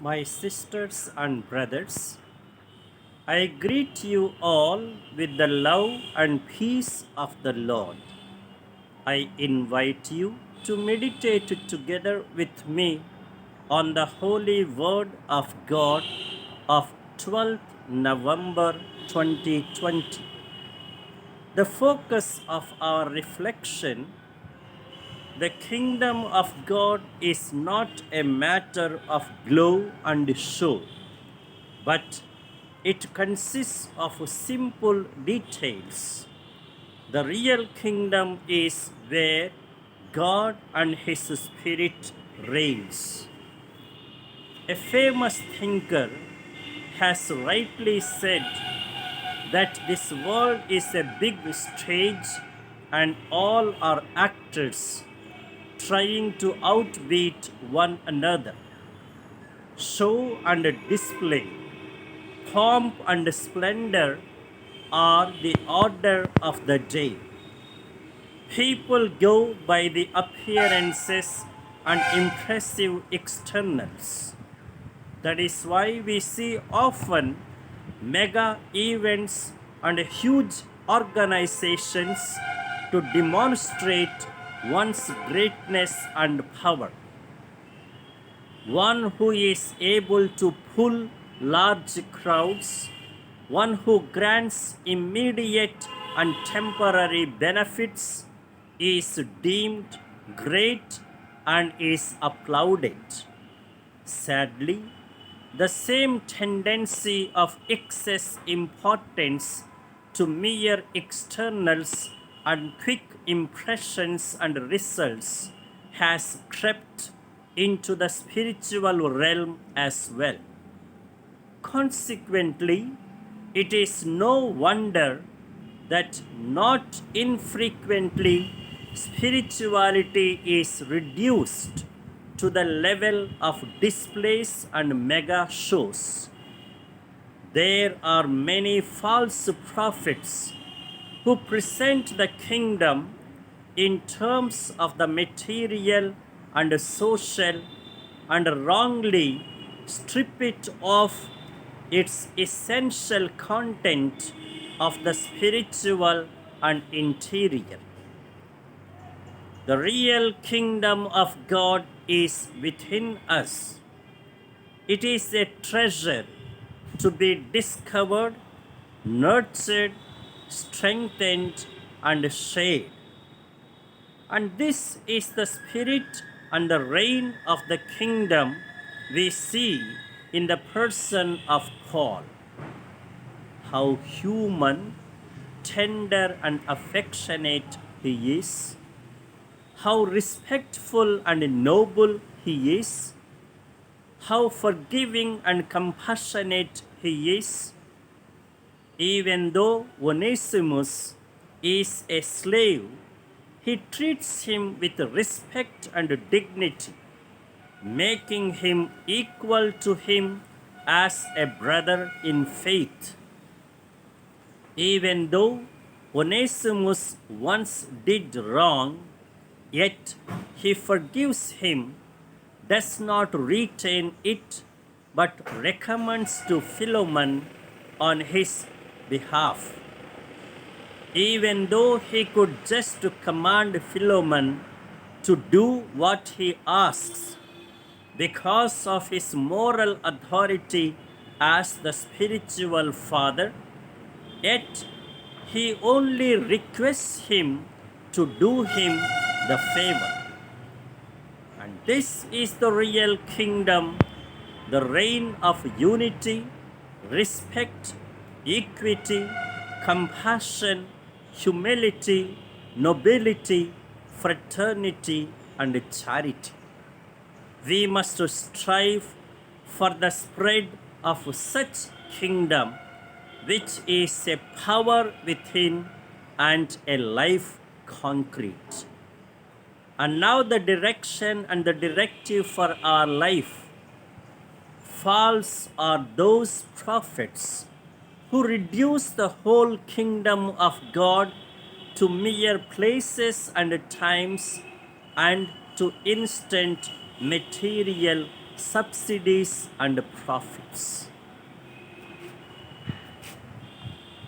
My sisters and brothers, I greet you all with the love and peace of the Lord. I invite you to meditate together with me on the holy word of God of 12th November 2020. The focus of our reflection: the kingdom of God is not a matter of glow and show, but it consists of simple details. The real kingdom is where God and His Spirit reigns. A famous thinker has rightly said that this world is a big stage and all are actors trying to outbeat one another. Show and display, pomp and splendor are the order of the day. People go by the appearances and impressive externals. That is why we see often mega events and huge organizations to demonstrate one's greatness and power. One who is able to pull large crowds, one who grants immediate and temporary benefits, is deemed great and is applauded. Sadly, the same tendency of excess importance to mere externals and quick impressions and results has crept into the spiritual realm as well. Consequently, it is no wonder that not infrequently spirituality is reduced to the level of displays and mega shows. There are many false prophets who present the kingdom in terms of the material and social and wrongly strip it of its essential content of the spiritual and interior. The real kingdom of God is within us. It is a treasure to be discovered, nurtured, strengthened, and shared. And this is the spirit and the reign of the kingdom we see in the person of Paul. How human, tender, and affectionate he is, how respectful and noble he is, how forgiving and compassionate he is. Even though Onesimus is a slave, he treats him with respect and dignity, making him equal to him as a brother in faith. Even though Onesimus once did wrong, yet he forgives him, does not retain it, but recommends to Philemon on his behalf. Even though he could just command Philemon to do what he asks, because of his moral authority as the spiritual father, yet he only requests him to do him the favor. And this is the real kingdom, the reign of unity, respect, equity, compassion, humility, nobility, fraternity, and charity. We must strive for the spread of such kingdom, which is a power within and a life concrete. And now the direction and the directive for our life. False are those prophets who reduce the whole kingdom of God to mere places and times and to instant material subsidies and profits.